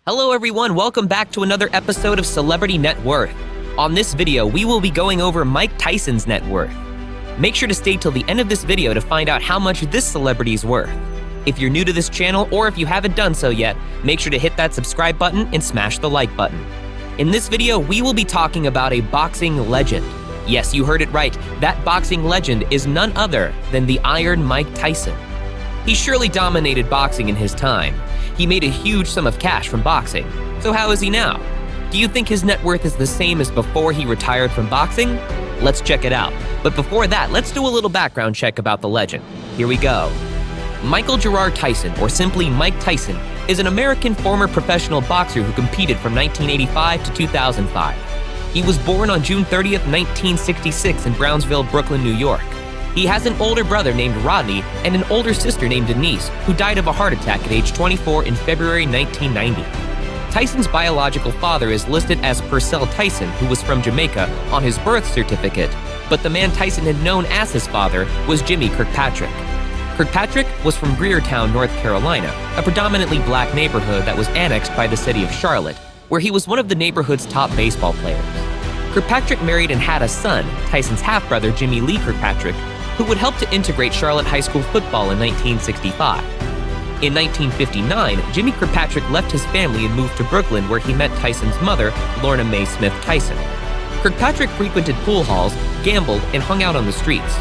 Hello everyone, welcome back to another episode of Celebrity Net Worth. On this video, we will be going over Mike Tyson's net worth. Make sure to stay till the end of this video to find out how much this celebrity is worth. If you're new to this channel, or if you haven't done so yet, make sure to hit that subscribe button and smash the like button. In this video, we will be talking about a boxing legend. Yes, you heard it right, that boxing legend is none other than the Iron Mike Tyson. He surely dominated boxing in his time. He made a huge sum of cash from boxing. So how is he now? Do you think his net worth is the same as before he retired from boxing? Let's check it out. But before that, let's do a little background check about the legend. Here we go. Michael Gerard Tyson, or simply Mike Tyson, is an American former professional boxer who competed from 1985 to 2005. He was born on June 30th, 1966 in Brownsville, Brooklyn, New York. He has an older brother named Rodney and an older sister named Denise, who died of a heart attack at age 24 in February 1990. Tyson's biological father is listed as Purcell Tyson, who was from Jamaica, on his birth certificate, but the man Tyson had known as his father was Jimmie Kirkpatrick. Kirkpatrick was from Greertown, North Carolina, a predominantly black neighborhood that was annexed by the city of Charlotte, where he was one of the neighborhood's top baseball players. Kirkpatrick married and had a son, Tyson's half-brother Jimmie Lee Kirkpatrick, who would help to integrate Charlotte high school football in 1965. In 1959, Jimmie Kirkpatrick left his family and moved to Brooklyn, where he met Tyson's mother, Lorna Mae Smith Tyson. Kirkpatrick frequented pool halls, gambled, and hung out on the streets.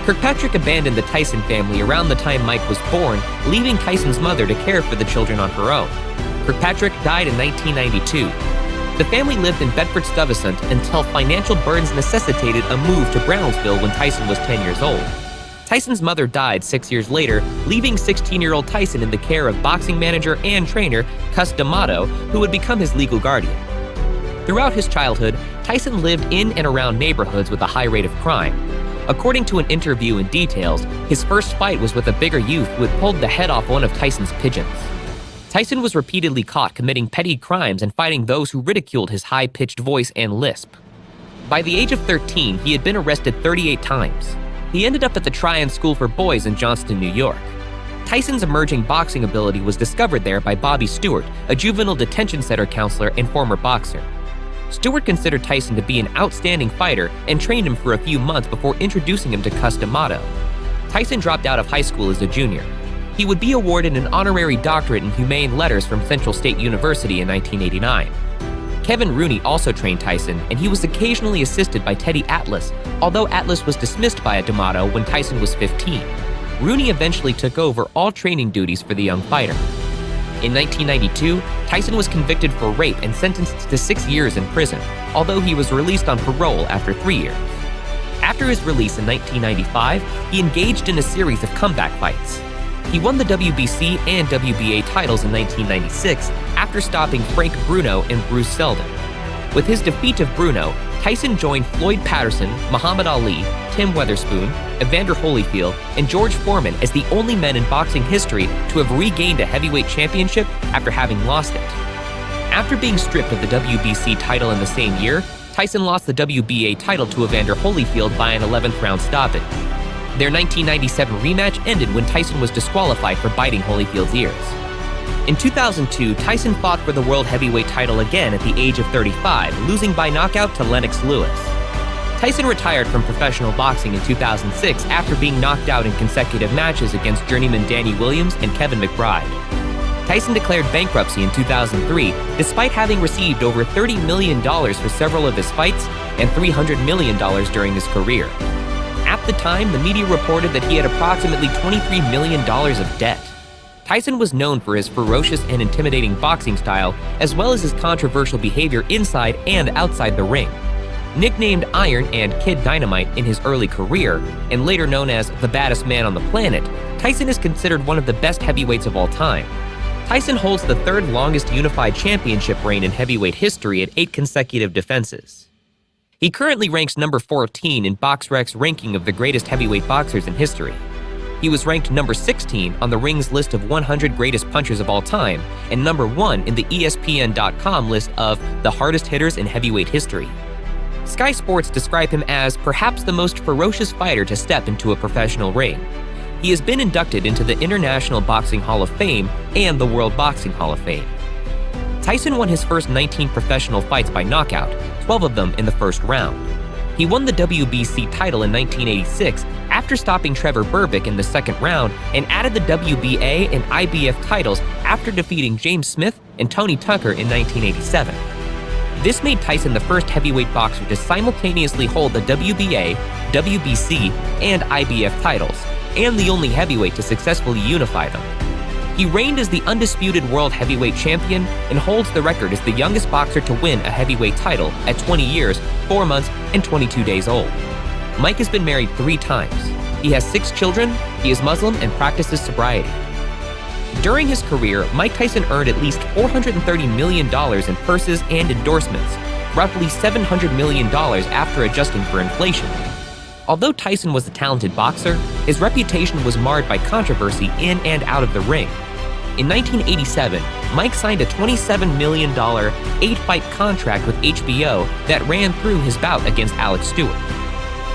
Kirkpatrick abandoned the Tyson family around the time Mike was born, leaving Tyson's mother to care for the children on her own. Kirkpatrick died in 1992. The family lived in Bedford-Stuyvesant until financial burdens necessitated a move to Brownsville when Tyson was 10 years old. Tyson's mother died 6 years later, leaving 16-year-old Tyson in the care of boxing manager and trainer Cus D'Amato, who would become his legal guardian. Throughout his childhood, Tyson lived in and around neighborhoods with a high rate of crime. According to an interview and details, his first fight was with a bigger youth who had pulled the head off one of Tyson's pigeons. Tyson was repeatedly caught committing petty crimes and fighting those who ridiculed his high-pitched voice and lisp. By the age of 13, he had been arrested 38 times. He ended up at the Tryon School for Boys in Johnston, New York. Tyson's emerging boxing ability was discovered there by Bobby Stewart, a juvenile detention center counselor and former boxer. Stewart considered Tyson to be an outstanding fighter and trained him for a few months before introducing him to Cus D'Amato. Tyson dropped out of high school as a junior. He would be awarded an honorary doctorate in humane letters from Central State University in 1989. Kevin Rooney also trained Tyson, and he was occasionally assisted by Teddy Atlas, although Atlas was dismissed by D'Amato when Tyson was 15. Rooney eventually took over all training duties for the young fighter. In 1992, Tyson was convicted for rape and sentenced to 6 years in prison, although he was released on parole after 3 years. After his release in 1995, he engaged in a series of comeback fights. He won the WBC and WBA titles in 1996 after stopping Frank Bruno and Bruce Seldon. With his defeat of Bruno, Tyson joined Floyd Patterson, Muhammad Ali, Tim Weatherspoon, Evander Holyfield, and George Foreman as the only men in boxing history to have regained a heavyweight championship after having lost it. After being stripped of the WBC title in the same year, Tyson lost the WBA title to Evander Holyfield by an 11th round stoppage. Their 1997 rematch ended when Tyson was disqualified for biting Holyfield's ears. In 2002, Tyson fought for the world heavyweight title again at the age of 35, losing by knockout to Lennox Lewis. Tyson retired from professional boxing in 2006 after being knocked out in consecutive matches against journeyman Danny Williams and Kevin McBride. Tyson declared bankruptcy in 2003, despite having received over $30 million for several of his fights and $300 million during his career. At the time, the media reported that he had approximately $23 million of debt. Tyson was known for his ferocious and intimidating boxing style, as well as his controversial behavior inside and outside the ring. Nicknamed Iron and Kid Dynamite in his early career, and later known as the baddest man on the planet, Tyson is considered one of the best heavyweights of all time. Tyson holds the third longest unified championship reign in heavyweight history at 8 consecutive defenses. He currently ranks number 14 in BoxRec's ranking of the greatest heavyweight boxers in history. He was ranked number 16 on the Ring's list of 100 greatest punchers of all time, and number 1 in the ESPN.com list of the hardest hitters in heavyweight history. Sky Sports describe him as perhaps the most ferocious fighter to step into a professional ring. He has been inducted into the International Boxing Hall of Fame and the World Boxing Hall of Fame. Tyson won his first 19 professional fights by knockout, 12 of them in the first round. He won the WBC title in 1986 after stopping Trevor Berbick in the second round and added the WBA and IBF titles after defeating James Smith and Tony Tucker in 1987. This made Tyson the first heavyweight boxer to simultaneously hold the WBA, WBC, and IBF titles, and the only heavyweight to successfully unify them. He reigned as the undisputed world heavyweight champion and holds the record as the youngest boxer to win a heavyweight title at 20 years, 4 months, and 22 days old. Mike has been married 3 times. He has 6 children, he is Muslim, and practices sobriety. During his career, Mike Tyson earned at least $430 million in purses and endorsements, roughly $700 million after adjusting for inflation. Although Tyson was a talented boxer, his reputation was marred by controversy in and out of the ring. In 1987, Mike signed a $27 million 8-fight contract with HBO that ran through his bout against Alex Stewart.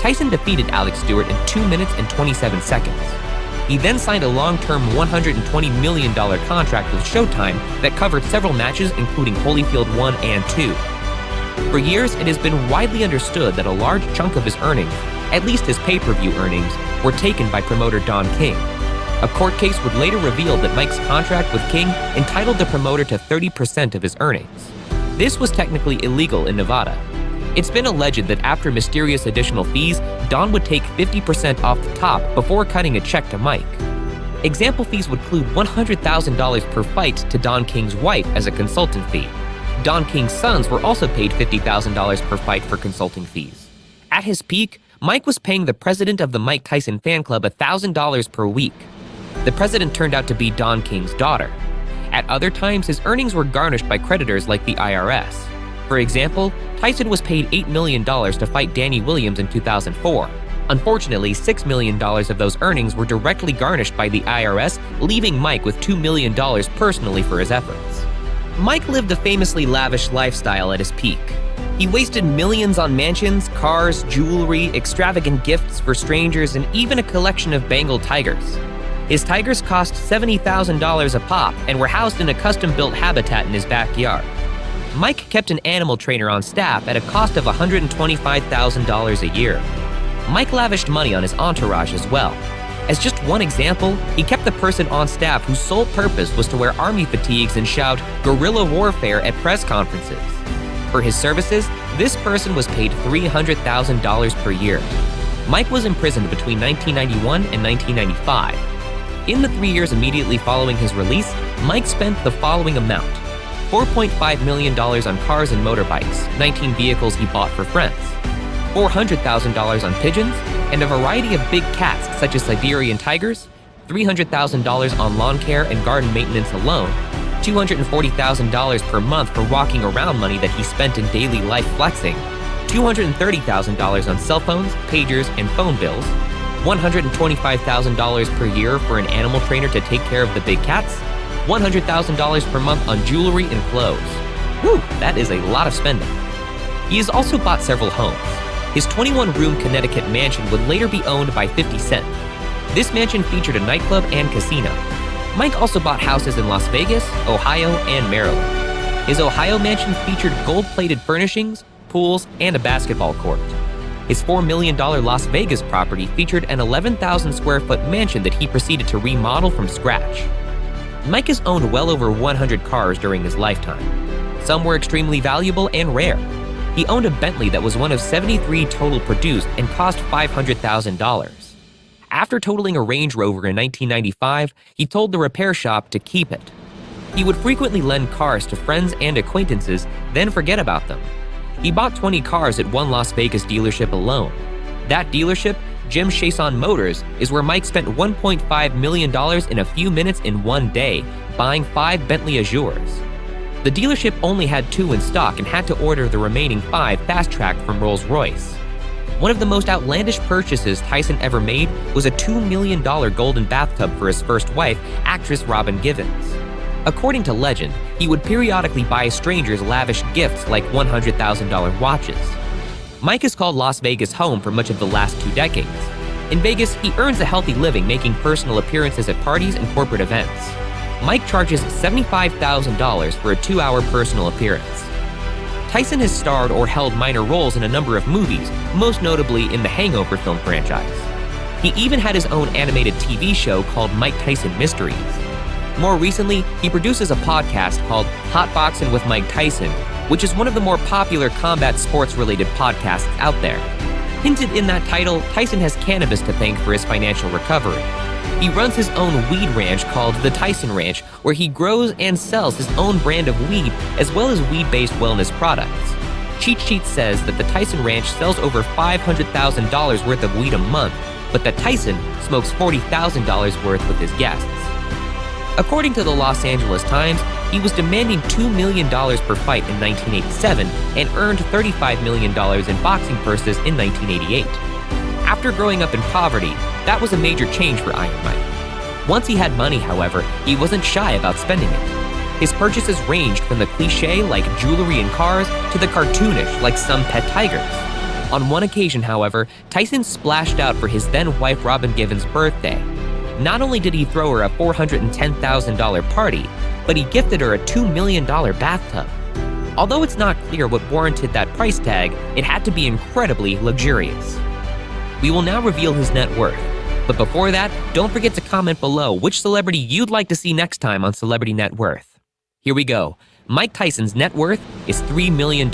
Tyson defeated Alex Stewart in 2 minutes and 27 seconds. He then signed a long-term $120 million contract with Showtime that covered several matches including Holyfield 1 and 2. For years, it has been widely understood that a large chunk of his earnings, at least his pay-per-view earnings, were taken by promoter Don King. A court case would later reveal that Mike's contract with King entitled the promoter to 30% of his earnings. This was technically illegal in Nevada. It's been alleged that after mysterious additional fees, Don would take 50% off the top before cutting a check to Mike. Example fees would include $100,000 per fight to Don King's wife as a consultant fee. Don King's sons were also paid $50,000 per fight for consulting fees. At his peak, Mike was paying the president of the Mike Tyson fan club $1,000 per week. The president turned out to be Don King's daughter. At other times, his earnings were garnished by creditors like the IRS. For example, Tyson was paid $8 million to fight Danny Williams in 2004. Unfortunately, $6 million of those earnings were directly garnished by the IRS, leaving Mike with $2 million personally for his efforts. Mike lived a famously lavish lifestyle at his peak. He wasted millions on mansions, cars, jewelry, extravagant gifts for strangers, and even a collection of Bengal tigers. His tigers cost $70,000 a pop and were housed in a custom-built habitat in his backyard. Mike kept an animal trainer on staff at a cost of $125,000 a year. Mike lavished money on his entourage as well. As just one example, he kept the person on staff whose sole purpose was to wear army fatigues and shout "guerrilla warfare" at press conferences. For his services, this person was paid $300,000 per year. Mike was imprisoned between 1991 and 1995. In the 3 years immediately following his release, Mike spent the following amount: $4.5 million on cars and motorbikes, 19 vehicles he bought for friends, $400,000 on pigeons, and a variety of big cats such as Siberian tigers, $300,000 on lawn care and garden maintenance alone, $240,000 per month for walking around money that he spent in daily life flexing, $230,000 on cell phones, pagers, and phone bills, $125,000 per year for an animal trainer to take care of the big cats, $100,000 per month on jewelry and clothes. Whew, that is a lot of spending. He has also bought several homes. His 21-room Connecticut mansion would later be owned by 50 Cent. This mansion featured a nightclub and casino. Mike also bought houses in Las Vegas, Ohio, and Maryland. His Ohio mansion featured gold-plated furnishings, pools, and a basketball court. His $4 million Las Vegas property featured an 11,000-square-foot mansion that he proceeded to remodel from scratch. Mike has owned well over 100 cars during his lifetime. Some were extremely valuable and rare. He owned a Bentley that was one of 73 total produced and cost $500,000. After totaling a Range Rover in 1995, he told the repair shop to keep it. He would frequently lend cars to friends and acquaintances, then forget about them. He bought 20 cars at one Las Vegas dealership alone. That dealership, Jim Chason Motors, is where Mike spent $1.5 million in a few minutes in one day, buying 5 Bentley Azures. The dealership only had 2 in stock and had to order the remaining 5 fast-tracked from Rolls-Royce. One of the most outlandish purchases Tyson ever made was a $2 million golden bathtub for his first wife, actress Robin Givens. According to legend, he would periodically buy strangers lavish gifts like $100,000 watches. Mike has called Las Vegas home for much of the last 2 decades. In Vegas, he earns a healthy living making personal appearances at parties and corporate events. Mike charges $75,000 for a 2-hour personal appearance. Tyson has starred or held minor roles in a number of movies, most notably in the Hangover film franchise. He even had his own animated TV show called Mike Tyson Mysteries. More recently, he produces a podcast called Hot Boxing with Mike Tyson, which is one of the more popular combat sports-related podcasts out there. Hinted in that title, Tyson has cannabis to thank for his financial recovery. He runs his own weed ranch called the Tyson Ranch, where he grows and sells his own brand of weed as well as weed-based wellness products. Cheat Sheet says that the Tyson Ranch sells over $500,000 worth of weed a month, but that Tyson smokes $40,000 worth with his guests. According to the Los Angeles Times, he was demanding $2 million per fight in 1987 and earned $35 million in boxing purses in 1988. After growing up in poverty, that was a major change for Iron Mike. Once he had money, however, he wasn't shy about spending it. His purchases ranged from the cliché like jewelry and cars to the cartoonish like some pet tigers. On one occasion, however, Tyson splashed out for his then-wife Robin Givens' birthday. Not only did he throw her a $410,000 party, but he gifted her a $2 million bathtub. Although it's not clear what warranted that price tag, it had to be incredibly luxurious. We will now reveal his net worth. But before that, don't forget to comment below which celebrity you'd like to see next time on Celebrity Net Worth. Here we go. Mike Tyson's net worth is $3 million.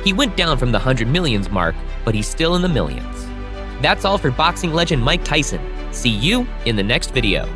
He went down from the 100 millions mark, but he's still in the millions. That's all for boxing legend Mike Tyson. See you in the next video.